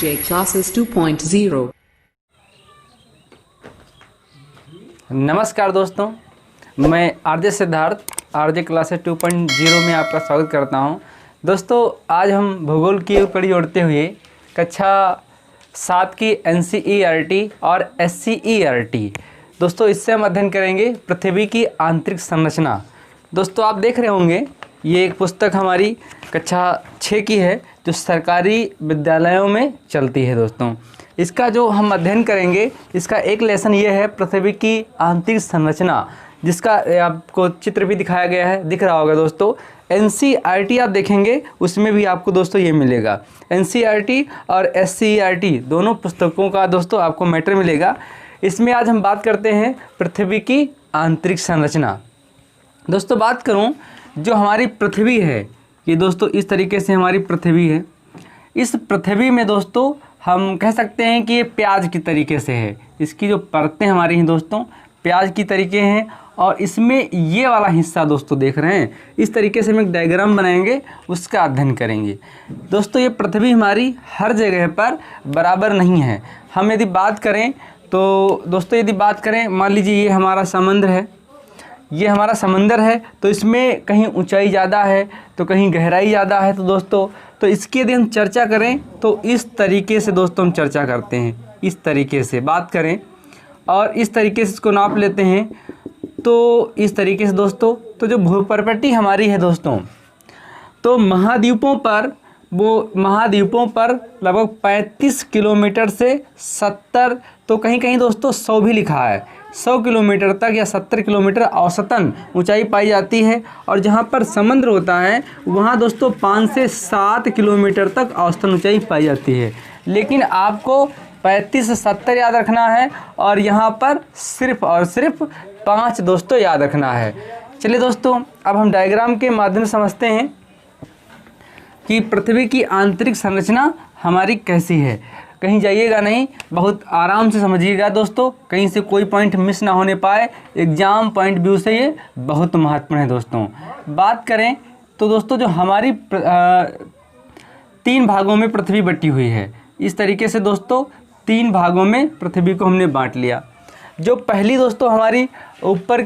RJ Classes 2.0। नमस्कार दोस्तों, मैं आरजे सिद्धार्थ आरजे क्लासेस 2.0 में आपका स्वागत करता हूं। दोस्तों, आज हम भूगोल की एक कड़ी जोड़ते हुए कक्षा 7 की NCERT और SCERT दोस्तों इससे हम अध्ययन करेंगे पृथ्वी की आंतरिक संरचना। दोस्तों, आप देख रहे होंगे ये एक पुस्तक हमारी कक्षा 6 की है जो सरकारी विद्यालयों में चलती है। दोस्तों, इसका जो हम अध्ययन करेंगे, इसका एक लेसन ये है पृथ्वी की आंतरिक संरचना, जिसका आपको चित्र भी दिखाया गया है, दिख रहा होगा दोस्तों। NCERT आप देखेंगे उसमें भी आपको दोस्तों ये मिलेगा। NCERT और SCERT दोनों पुस्तकों का दोस्तों आपको मैटर मिलेगा। इसमें आज हम बात करते हैं पृथ्वी की आंतरिक संरचना। दोस्तों, बात करूं जो हमारी पृथ्वी है, ये दोस्तों इस तरीके से हमारी पृथ्वी है। इस पृथ्वी में दोस्तों हम कह सकते हैं कि ये प्याज की तरीके से है। इसकी जो परतें हमारी हैं दोस्तों प्याज की तरीके हैं, और इसमें ये वाला हिस्सा दोस्तों देख रहे हैं, इस तरीके से हम एक डायग्राम बनाएंगे, उसका अध्ययन करेंगे। दोस्तों, ये पृथ्वी हमारी हर जगह पर बराबर नहीं है। हम यदि बात करें तो दोस्तों, यदि बात करें, मान लीजिए ये हमारा समुद्र है, ये हमारा समंदर है, तो इसमें कहीं ऊंचाई ज़्यादा है तो कहीं गहराई ज़्यादा है। तो दोस्तों, तो इसकी यदि हम चर्चा करें तो इस तरीके से दोस्तों हम चर्चा करते हैं, इस तरीके से बात करें और इस तरीके से इसको नाप लेते हैं। तो इस तरीके से दोस्तों, तो जो भूपर्पटी हमारी है दोस्तों, तो महाद्वीपों पर लगभग 35 किलोमीटर से 70, तो कहीं कहीं दोस्तों 100 भी लिखा है, 100 किलोमीटर तक या 70 किलोमीटर औसतन ऊंचाई पाई जाती है। और जहां पर समुद्र होता है वहां दोस्तों 5 से 7 किलोमीटर तक औसतन ऊंचाई पाई जाती है। लेकिन आपको 35 से 70 याद रखना है, और यहाँ पर सिर्फ और सिर्फ 5 दोस्तों याद रखना है। चलिए दोस्तों, अब हम डायग्राम के माध्यम से समझते हैं कि पृथ्वी की आंतरिक संरचना हमारी कैसी है। कहीं जाइएगा नहीं, बहुत आराम से समझिएगा दोस्तों, कहीं से कोई पॉइंट मिस ना होने पाए। एग्जाम पॉइंट व्यू से ये बहुत महत्वपूर्ण है दोस्तों। बात करें तो दोस्तों, जो हमारी 3 भागों में पृथ्वी बटी हुई है, इस तरीके से दोस्तों 3 भागों में पृथ्वी को हमने बांट लिया। जो पहली दोस्तों हमारी ऊपर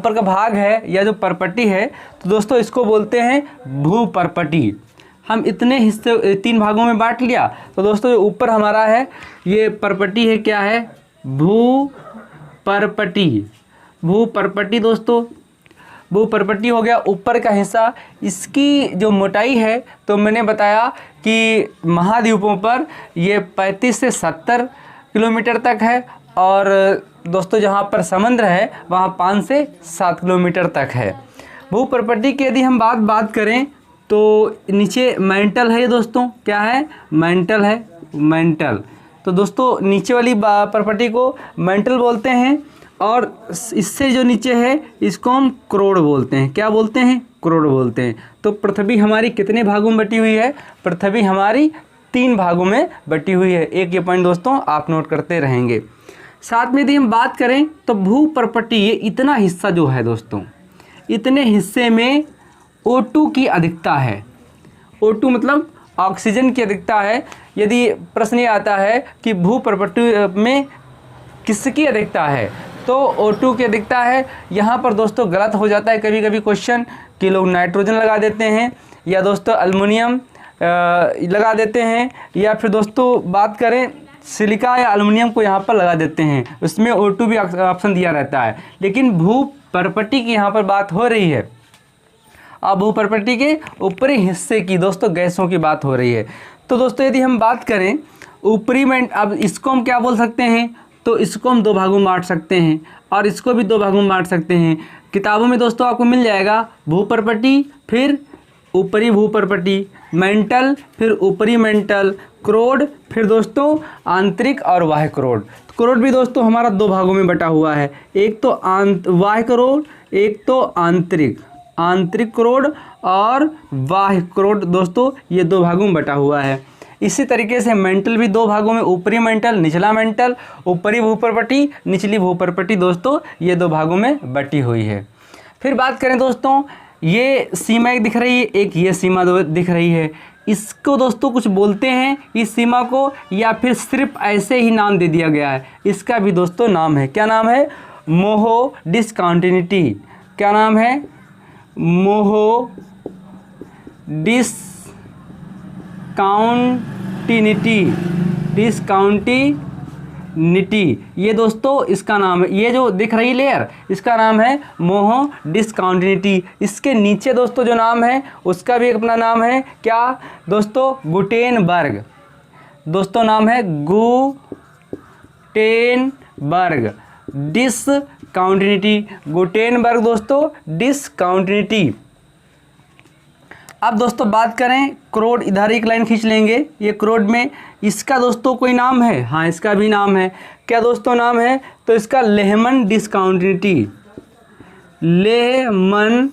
का भाग है या जो परपटी है, तो दोस्तों इसको बोलते हैं भूपर्पटी। हम इतने हिस्से 3 भागों में बांट लिया। तो दोस्तों जो ऊपर हमारा है ये परपटी है, क्या है? भूपर्पटी। भूपर्पटी दोस्तों, भूपर्पटी हो गया ऊपर का हिस्सा। इसकी जो मोटाई है, तो मैंने बताया कि महाद्वीपों पर ये 35 से 70 किलोमीटर तक है, और दोस्तों जहाँ पर समुद्र है वहाँ 5 से 7 किलोमीटर तक है। भूपर्पटी की यदि हम बात करें तो नीचे मेंटल है दोस्तों, क्या है? मेंटल है, मेंटल। तो दोस्तों नीचे वाली पर्पटी को मेंटल बोलते हैं, और इससे जो नीचे है इसको हम करोड़ बोलते हैं। क्या बोलते हैं? करोड़ बोलते हैं। तो पृथ्वी हमारी कितने भागों में बटी हुई है? पृथ्वी हमारी 3 भागों में बटी हुई है। एक ये पॉइंट दोस्तों आप नोट करते रहेंगे। साथ में यदि हम बात करें तो भूपर्पटी, ये इतना हिस्सा जो है दोस्तों, इतने हिस्से में O2 की अधिकता है। O2 मतलब ऑक्सीजन की अधिकता है। यदि प्रश्न ये आता है कि भूपर्पटी में किसकी अधिकता है, तो O2 की अधिकता है। यहाँ पर दोस्तों गलत हो जाता है कभी कभी क्वेश्चन, कि लोग नाइट्रोजन लगा देते हैं, या दोस्तों एल्युमिनियम लगा देते हैं, या फिर दोस्तों बात करें सिलिका या एल्युमिनियम को यहाँ पर लगा देते हैं, उसमें O2 भी ऑप्शन दिया रहता है। लेकिन भूपर्पटी की यहाँ पर बात हो रही है, अब भूपर्पटी के ऊपरी हिस्से की दोस्तों गैसों की बात हो रही है। तो दोस्तों यदि हम बात करें ऊपरी में, अब इसको हम क्या बोल सकते हैं? तो इसको हम 2 भागों में बांट सकते हैं, और इसको भी 2 भागों में बांट सकते हैं। किताबों में दोस्तों आपको मिल जाएगा भूपर्पटी, फिर ऊपरी भूपर्पटी, मेंटल, फिर ऊपरी मेंटल, करोड़, फिर दोस्तों आंतरिक और बाह्य करोड़। करोड़ भी दोस्तों हमारा 2 भागों में बटा हुआ है, एक तो बाह्य करोड़, एक तो आंतरिक करोड़, और बाह्य करोड़ दोस्तों ये 2 भागों में बटा हुआ है। इसी तरीके से मेंटल भी 2 भागों में, ऊपरी मेंटल, निचला मेंटल, ऊपरी भूपर्पटी, निचली भूपर्पटी दोस्तों ये 2 भागों में बटी हुई है। फिर बात करें दोस्तों, ये सीमा एक दिख रही है, एक ये सीमा दिख रही है। इसको दोस्तों कुछ बोलते हैं इस सीमा को, या फिर सिर्फ ऐसे ही नाम दे दिया गया है? इसका भी दोस्तों नाम है, क्या नाम है? मोहो डिसकंटिन्यूटी। क्या नाम है? मोहो डिसकाउंटिनिटी, ये दोस्तों इसका नाम है। ये जो दिख रही लेयर, इसका नाम है मोहो डिसकाउंटिनिटी। इसके नीचे दोस्तों जो नाम है उसका भी एक अपना नाम है, क्या दोस्तों? गुटेनबर्ग। दोस्तों नाम है गुटेनबर्ग डिसकाउंटिनिटी। गुटेनबर्ग दोस्तों डिसकाउंटिनिटी। अब दोस्तों बात करें क्रोड, इधर एक लाइन खींच लेंगे। ये क्रोड में इसका दोस्तों कोई नाम है? हाँ, इसका भी नाम है। क्या दोस्तों नाम है? तो इसका लेहमन डिसकाउंटिनिटी। लेहमन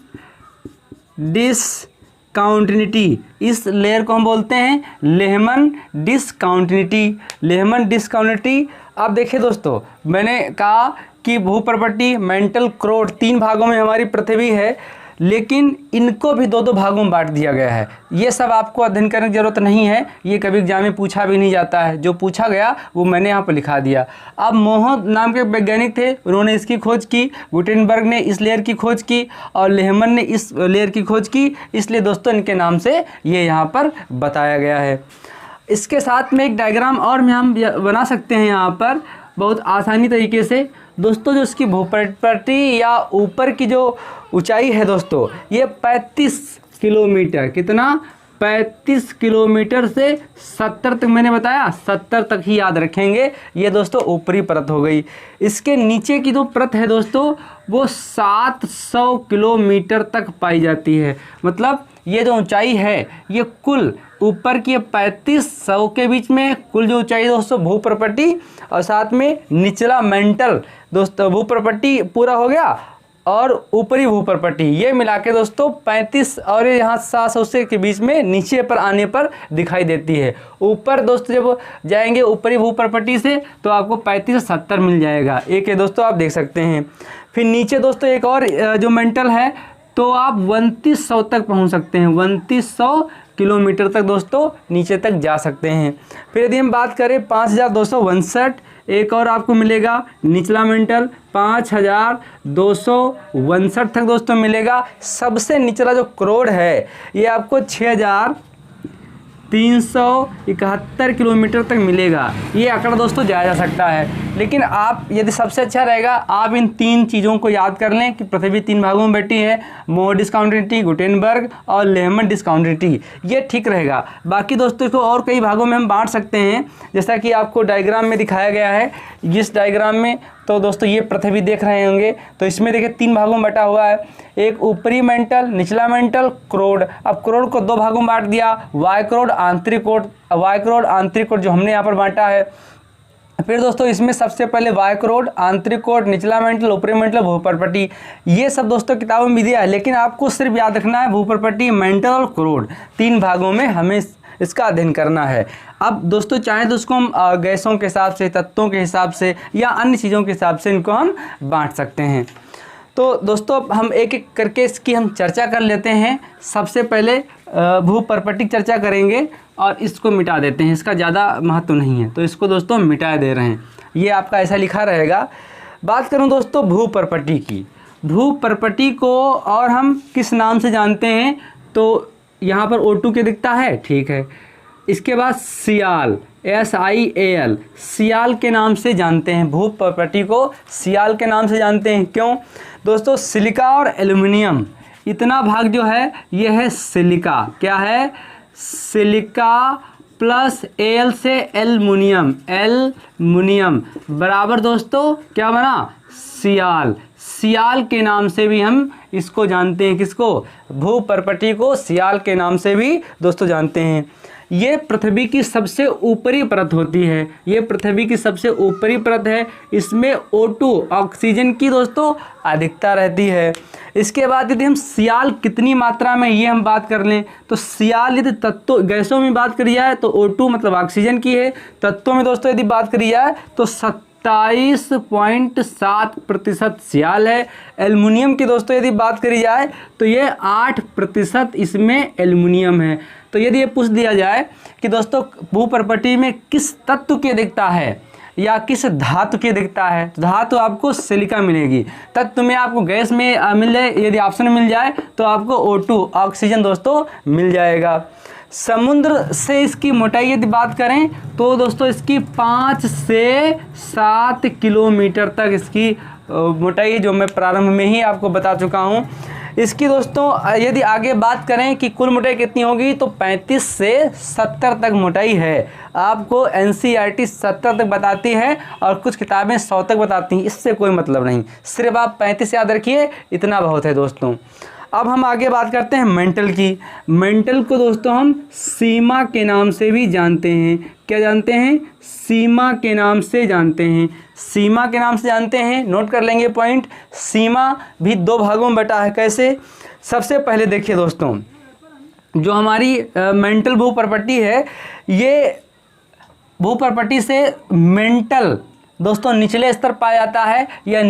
डिसकाउंटिनिटी, इस लेयर को हम बोलते हैं लेहमन डिसकाउंटिनिटी। लेहमन डिसकाउंटिनिटी। अब देखिए दोस्तों, मैंने कहा कि भूप्रपट्टी, मेंटल, क्रोड, 3 भागों में हमारी पृथ्वी है, लेकिन इनको भी 2-2 भागों में बांट दिया गया है। ये सब आपको अध्ययन करने की ज़रूरत नहीं है, ये कभी एग्जाम में पूछा भी नहीं जाता है। जो पूछा गया वो मैंने यहाँ पर लिखा दिया। अब मोहो नाम के वैज्ञानिक थे, उन्होंने इसकी खोज की। गुटेनबर्ग ने इस लेयर की खोज की और लेहमन ने इस लेयर की खोज की, इसलिए दोस्तों इनके नाम से ये यहाँ पर बताया गया है। इसके साथ में एक डायग्राम और में हम बना सकते हैं यहाँ पर बहुत आसानी तरीके से। दोस्तों जो इसकी भूप्रपट्टी या ऊपर की जो ऊंचाई है दोस्तों, ये 35 किलोमीटर, कितना? 35 किलोमीटर से 70 तक, मैंने बताया 70 तक ही याद रखेंगे। ये दोस्तों ऊपरी परत हो गई। इसके नीचे की जो परत है दोस्तों, वो 700 किलोमीटर तक पाई जाती है। मतलब ये जो ऊंचाई है, ये कुल ऊपर की 3500 के बीच में कुल जो ऊंचाई दोस्तों भूप्रपट्टी, और साथ में निचला मेंटल दोस्तों भूप्रपट्टी पूरा हो गया, और ऊपरी भूप्रपट्टी, ये मिला के दोस्तों 35 और यहाँ 700 के बीच में नीचे पर आने पर दिखाई देती है। ऊपर दोस्तों जब जाएंगे ऊपरी भूप्रपट्टी से तो आपको 35 से 70 मिल जाएगा। एक है दोस्तों, आप देख सकते हैं। फिर नीचे दोस्तों एक और जो मेंटल है, तो आप 2900 तक पहुँच सकते हैं। 2900 किलोमीटर तक दोस्तों नीचे तक जा सकते हैं। फिर यदि हम बात करें 5262, एक और आपको मिलेगा निचला मेंटल 5262 तक दोस्तों मिलेगा। सबसे निचला जो क्रोड है, ये आपको 6371 किलोमीटर तक मिलेगा। ये आंकड़ा दोस्तों जाया जा सकता है, लेकिन आप यदि सबसे अच्छा रहेगा आप इन 3 चीज़ों को याद कर लें कि पृथ्वी 3 भागों में बैठी है, मोहो डिसकाउंटिनिटी, गुटेनबर्ग और लेहमन डिसकाउंटिनिटी, ये ठीक रहेगा। बाकी दोस्तों इसको और कई भागों में हम बांट सकते हैं, जैसा कि आपको डायग्राम में दिखाया गया है। इस डायग्राम में तो दोस्तों ये पृथ्वी देख रहे होंगे, तो इसमें देखिए 3 भागों में बटा हुआ है। एक ऊपरी मेंटल, निचला मेंटल, क्रोड। अब क्रोड को 2 भागों में बांट दिया, वाय क्रोड, आंतरिक क्रोड। वाय क्रोड, आंतरिक क्रोड जो हमने यहाँ पर बांटा है। फिर दोस्तों इसमें सबसे पहले वाय क्रोड, आंतरिक क्रोड, निचला मेंटल, ऊपरी मेंटल, भूप्रपट्टी, ये सब दोस्तों किताबों में भी दिया है, लेकिन आपको सिर्फ याद रखना है भूप्रपट्टी, मेंटल और क्रोड, 3 भागों में हमें इसका अध्ययन करना है। अब दोस्तों चाहे तो उसको हम गैसों के हिसाब से, तत्वों के हिसाब से या अन्य चीज़ों के हिसाब से इनको हम बांट सकते हैं। तो दोस्तों हम एक एक करके इसकी हम चर्चा कर लेते हैं। सबसे पहले भूप्रपट्टी चर्चा करेंगे और इसको मिटा देते हैं, इसका ज़्यादा महत्व नहीं है तो इसको दोस्तों मिटा दे रहे हैं। ये आपका ऐसा लिखा रहेगा। बात करूं दोस्तों भूप्रपट्टी की, भूप्रपट्टी को और हम किस नाम से जानते हैं, तो यहाँ पर O2 के दिखता है, ठीक है। इसके बाद सियाल, SIAL, सियाल के नाम से जानते हैं। भूप्रपट्टी को सियाल के नाम से जानते हैं। क्यों दोस्तों? सिलिका और एल्युमिनियम, इतना भाग जो है ये है सिलिका। क्या है? सिलिका प्लस Al से एल्युमिनियम, एल्युमिनियम बराबर दोस्तों क्या बना? सियाल। सियाल के नाम से भी हम इसको जानते हैं। किसको? भूप्रपट्टी को सियाल के नाम से भी दोस्तों जानते हैं। ये पृथ्वी की सबसे ऊपरी परत होती है। ये पृथ्वी की सबसे ऊपरी परत है। इसमें O2 ऑक्सीजन की दोस्तों अधिकता रहती है। इसके बाद यदि हम सियाल कितनी मात्रा में, ये हम बात कर लें तो सियाल यदि तत्व गैसों में बात करी जाए तो O2 मतलब ऑक्सीजन की है। तत्वों में दोस्तों यदि बात करी जाए तो 27.7% सियाल है। एल्युमिनियम की दोस्तों यदि बात करी जाए तो ये 8% इसमें एल्युमिनियम है। तो यदि ये पूछ दिया जाए कि दोस्तों भूपर्पटी में किस तत्व की अधिकता है या किस धातु की अधिकता है, तो धातु आपको सिलिका मिलेगी। तत्व में आपको गैस में मिल जाए, यदि ऑप्शन मिल जाए तो आपको O2 ऑक्सीजन दोस्तों मिल जाएगा। समुद्र से इसकी मोटाई यदि बात करें तो दोस्तों इसकी 5 से 7 किलोमीटर तक इसकी मोटाई, जो मैं प्रारंभ में ही आपको बता चुका हूँ। इसकी दोस्तों यदि आगे बात करें कि कुल मोटाई कितनी होगी तो 35 से 70 तक मोटाई है। आपको NCERT 70 तक बताती है और कुछ किताबें 100 तक बताती हैं, इससे कोई मतलब नहीं, सिर्फ आप 35 याद रखिए, इतना बहुत है दोस्तों। अब हम आगे बात करते हैं मेंटल की। मेंटल को दोस्तों हम सीमा के नाम से भी जानते हैं। क्या जानते हैं? सीमा के नाम से जानते हैं। सीमा के नाम से जानते हैं, नोट कर लेंगे पॉइंट। सीमा भी 2 भागों में बटा है। कैसे? सबसे पहले देखिए दोस्तों, जो हमारी मेंटल भूपर्पटी है, ये भूपर्पटी से मेंटल दोस्तों निचले स्तर पाया जाता है, या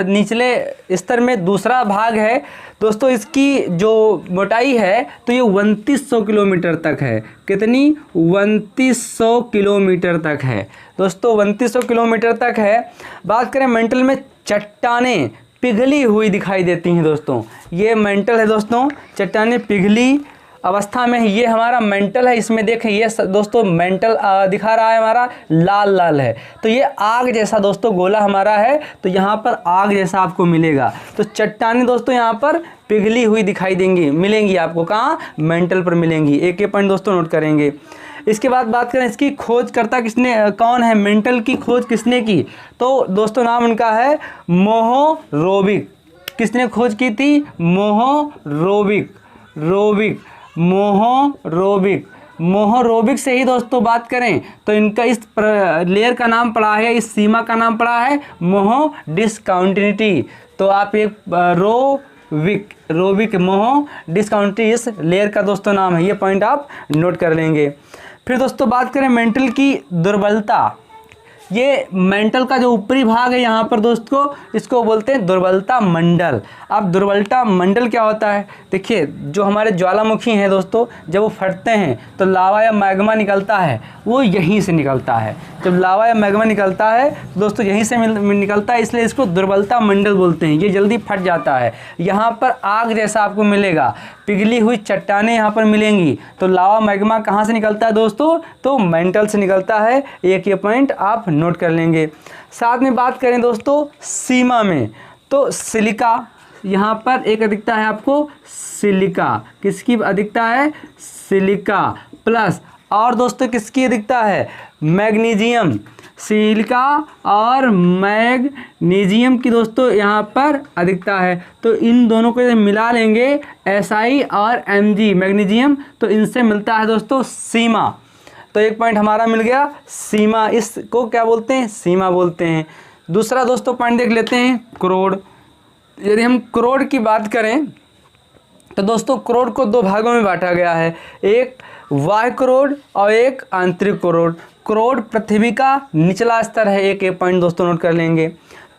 निचले स्तर में दूसरा भाग है दोस्तों। इसकी जो मोटाई है तो ये 2900 किलोमीटर तक है। कितनी? 2900 किलोमीटर तक है दोस्तों, 2900 किलोमीटर तक है। बात करें मेंटल में, चट्टानें पिघली हुई दिखाई देती हैं दोस्तों, ये मेंटल है दोस्तों। चट्टानें पिघली अवस्था में है, ये हमारा मेंटल है। इसमें देखें ये दोस्तों मेंटल दिखा रहा है हमारा लाल लाल है, तो ये आग जैसा दोस्तों गोला हमारा है, तो यहाँ पर आग जैसा आपको मिलेगा। तो चट्टानें दोस्तों यहाँ पर पिघली हुई दिखाई देंगी, मिलेंगी आपको। कहाँ? मेंटल पर मिलेंगी। एक पॉइंट दोस्तों नोट करेंगे। इसके बाद बात करें इसकी खोजकर्ता कौन है, मेंटल की खोज किसने की, तो दोस्तों नाम उनका है मोहोरोविक। किसने खोज की थी? मोहोरोविक से ही दोस्तों बात करें तो इनका इस लेयर का नाम पड़ा है, इस सीमा का नाम पड़ा है मोहो डिस्कंटिन्यूटी। तो आप एक रोविक मोहो डिस्कंटिन्यूटी इस लेयर का दोस्तों नाम है, ये पॉइंट आप नोट कर लेंगे। फिर दोस्तों बात करें मेंटल की दुर्बलता। ये मेंटल का जो ऊपरी भाग है यहाँ पर दोस्तों, इसको बोलते हैं दुर्बलता मंडल। अब दुर्बलता मंडल क्या होता है? देखिए जो हमारे ज्वालामुखी हैं दोस्तों, जब वो फटते हैं तो लावा या मैग्मा निकलता है, वो यहीं से निकलता है। जब लावा या मैग्मा निकलता है तो दोस्तों यहीं से निकलता है, इसलिए इसको दुर्बलता मंडल बोलते हैं। ये जल्दी फट जाता है। यहाँ पर आग जैसा आपको मिलेगा, पिघली हुई चट्टानें यहाँ पर मिलेंगी। तो लावा मैग्मा कहाँ से निकलता है दोस्तों? तो मेंटल से निकलता है। एक ये पॉइंट आप नोट कर लेंगे। साथ में बात करें दोस्तों सीमा में, तो सिलिका यहाँ पर एक अधिकता है आपको, सिलिका। किसकी अधिकता है? सिलिका प्लस, और दोस्तों किसकी अधिकता है? मैग्नीशियम। सिलिका और मैग्नीशियम की दोस्तों यहाँ पर अधिकता है। तो इन दोनों को मिला लेंगे SI और Mg मैग्नीशियम, तो इनसे मिलता है दोस्तों सीमा। तो एक पॉइंट हमारा मिल गया सीमा। इसको क्या बोलते हैं? सीमा बोलते हैं। दूसरा दोस्तों पॉइंट देख लेते हैं क्रोड। यदि हम क्रोड की बात करें तो दोस्तों क्रोड को 2 भागों में बांटा गया है, एक बाह्य क्रोड और एक आंतरिक क्रोड। क्रोड पृथ्वी का निचला स्तर है। एक पॉइंट दोस्तों नोट कर लेंगे।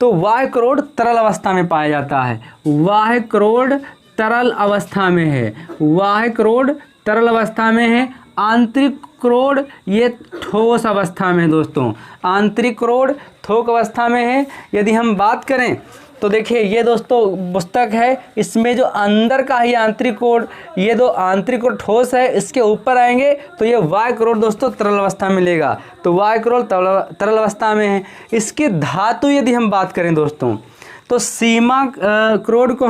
तो बाह्य क्रोड तरल अवस्था में पाया जाता है। बाह्य क्रोड तरल अवस्था में है। बाह्य क्रोड तरल अवस्था में है। आंतरिक क्रोड ये ठोस अवस्था में है दोस्तों। आंतरिक क्रोड ठोस अवस्था में है। यदि हम बात करें तो देखिए ये दोस्तों पुस्तक है, इसमें जो अंदर का ही आंतरिक क्रोड, ये 2 आंतरिक क्रोड ठोस है, इसके ऊपर आएंगे तो ये बाह्य क्रोड दोस्तों तरल अवस्था में मिलेगा। तो बाह्य क्रोड तरल अवस्था में है। इसकी धातु यदि हम बात करें दोस्तों, तो सीमा क्रोड को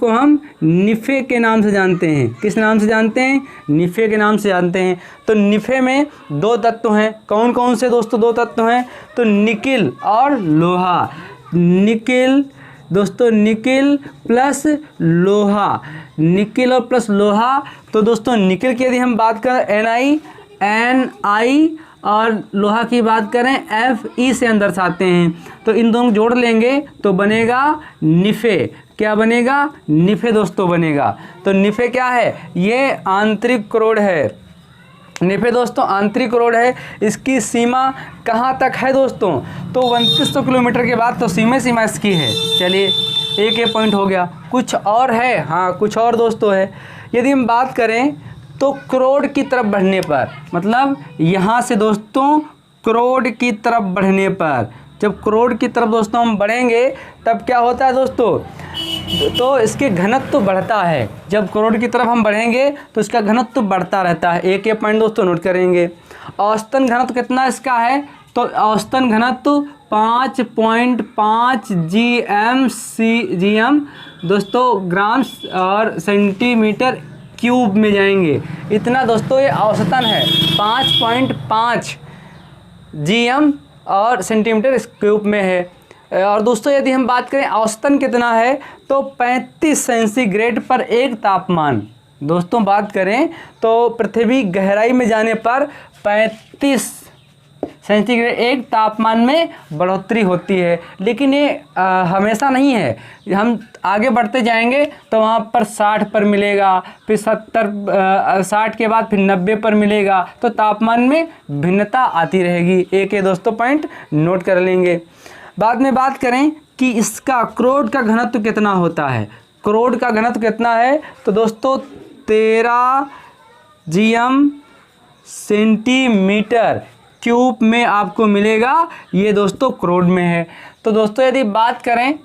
हम निफे के नाम से जानते हैं। किस नाम से जानते हैं? निफे के नाम से जानते हैं। तो निफे में 2 तत्व हैं। कौन कौन से दोस्तों 2 तत्व हैं? तो निकिल और लोहा। निकिल दोस्तों, निकिल प्लस लोहा, निकिल और प्लस लोहा। तो दोस्तों निकिल की यदि हम बात करें Ni और लोहा की बात करें Fe से अंदर दर्शाते हैं। तो इन दोनों जोड़ लेंगे तो बनेगा निफे। क्या बनेगा? निफे दोस्तों बनेगा। तो निफे क्या है? ये आंतरिक क्रोड है। निफे दोस्तों आंतरिक क्रोड है। इसकी सीमा कहाँ तक है दोस्तों? तो 2900 किलोमीटर के बाद तो सीमा इसकी है। चलिए एक पॉइंट हो गया। कुछ और है? हाँ कुछ और दोस्तों है। यदि हम बात करें तो करोड़ की तरफ बढ़ने पर, मतलब यहाँ से दोस्तों करोड़ की तरफ बढ़ने पर, जब करोड़ की तरफ दोस्तों हम बढ़ेंगे तब क्या होता है दोस्तों, तो इसके घनत्व बढ़ता है। जब करोड़ की तरफ हम बढ़ेंगे तो इसका घनत्व बढ़ता रहता है। एक ये पॉइंट दोस्तों नोट करेंगे। औसतन घनत्व कितना इसका है, तो औसतन घनत्व 5.5 GM दोस्तों ग्राम और सेंटीमीटर क्यूब में जाएंगे। इतना दोस्तों ये औसतन है, 5.5 GM और सेंटीमीटर क्यूब में है। और दोस्तों यदि हम बात करें औसतन कितना है, तो 35 सेंटीग्रेड पर एक तापमान। दोस्तों बात करें तो पृथ्वी गहराई में जाने पर 35 सेंटीग्रेड एक तापमान में बढ़ोतरी होती है। लेकिन ये हमेशा नहीं है, हम आगे बढ़ते जाएंगे तो वहाँ पर 60 पर मिलेगा, फिर 60 के बाद फिर 90 पर मिलेगा, तो तापमान में भिन्नता आती रहेगी। एक ये दोस्तों पॉइंट नोट कर लेंगे। बाद में बात करें कि इसका करोड़ का घनत्व कितना होता है। करोड़ का घनत्व कितना है, तो दोस्तों 13 GM सेंटीमीटर क्यूब में आपको मिलेगा। ये दोस्तों करोड़ में है। तो दोस्तों यदि बात करें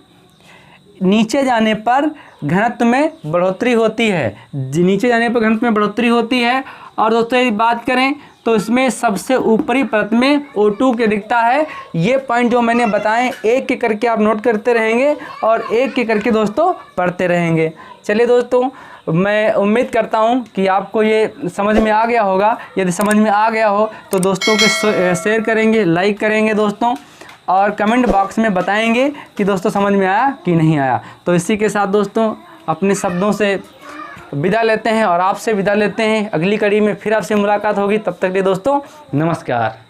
नीचे जाने पर घनत्व में बढ़ोतरी होती है, नीचे जाने पर घनत्व में बढ़ोतरी होती है। और दोस्तों यदि बात करें तो इसमें सबसे ऊपरी परत में O2 के दिखता है। ये पॉइंट जो मैंने बताए एक एक करके आप नोट करते रहेंगे और एक एक करके दोस्तों पढ़ते रहेंगे। चलिए दोस्तों, मैं उम्मीद करता हूँ कि आपको ये समझ में आ गया होगा। यदि समझ में आ गया हो तो दोस्तों के शेयर करेंगे, लाइक करेंगे दोस्तों, और कमेंट बॉक्स में बताएंगे कि दोस्तों समझ में आया कि नहीं आया। तो इसी के साथ दोस्तों अपने शब्दों से विदा लेते हैं और आपसे विदा लेते हैं। अगली कड़ी में फिर आपसे मुलाकात होगी। तब तक के लिए दोस्तों नमस्कार।